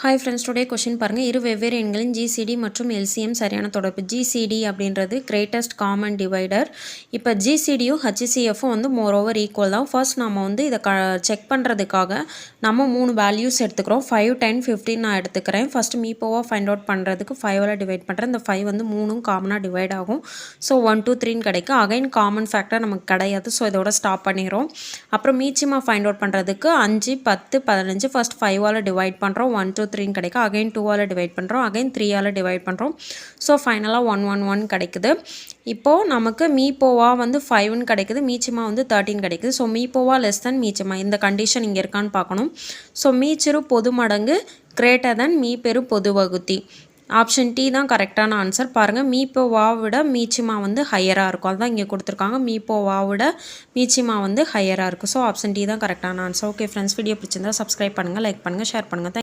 Hi friends, today question பாருங்கள். இரு வெவ்வேறு எண்களின் ஜிசிடி மற்றும் எல்சிஎம் சரியான தொடர்பு. ஜிசிடி அப்படின்றது கிரேட்டஸ்ட் காமன் டிவைடர். இப்போ ஜிசிடியும் ஹச்சிசிஎஃப்பும் வந்து மோரோவர் ஈக்குவல் தான். ஃபர்ஸ்ட் நம்ம வந்து இதை செக் பண்ணுறதுக்காக நம்ம 3 வேல்யூஸ் எடுத்துக்கிறோம். 5, 10, 15 நான் எடுத்துக்கிறேன். ஃபஸ்ட்டு மீப்போவாக ஃபைண்ட் அவுட் பண்ணுறதுக்கு 5ஆல் டிவைட் பண்ணுறேன். இந்த 5 வந்து 3ம் காமனாக டிவைட் ஆகும். ஸோ 1, 2, 3ன்னு கிடைக்கும். அகைன் காமன் ஃபேக்டர் நமக்கு கிடையாது. ஸோ இதோட ஸ்டாப் பண்ணிடுறோம். அப்புறம் மீச்சியமாக ஃபைண்ட் அவுட் பண்ணுறதுக்கு 5, 10, 15 ஃபஸ்ட் 5ஆல் டிவைட் பண்ணுறோம். 1, 2, 3 கிடைக்கும். அகைன் 2ஆல் டிவைட் பண்ணுறோம். அகைன் 3ஆல் டிவைட் பண்ணுறோம். ஸோ ஃபைனலாக 1, 1, 1 கிடைக்குது. இப்போது நமக்கு மீப்போவா வந்து 5ன்னு கிடைக்குது. மீச்சிமா வந்து 13 கிடைக்குது. ஸோ மீப்போவா லெஸ் தென் மீச்சிமா, இந்த கண்டிஷன் இங்கே இருக்கான்னு பார்க்கணும். ஸோ மீச்சிறு பொது மடங்கு கிரேட்டர் தென் மீப்பெரு பொது வகுத்தி. ஆப்ஷன் டி தான் கரெக்டான ஆன்சர். பாருங்கள், மீப்போவா விட மீச்சிமா வந்து ஹையராக இருக்கும். அதுதான் இங்கே கொடுத்துருக்காங்க. மீப்போவா விட மீச்சிமா வந்து ஹையராக இருக்கும். ஸோ ஆப்ஷன் டி தான் கரெக்டான ஆன்சர். ஓகே ஃப்ரெண்ட்ஸ், வீடியோ பிடிச்சிருந்தா சப்ஸ்கிரைப் பண்ணுங்கள், லைக் பண்ணுங்கள், ஷேர் பண்ணுங்கள்.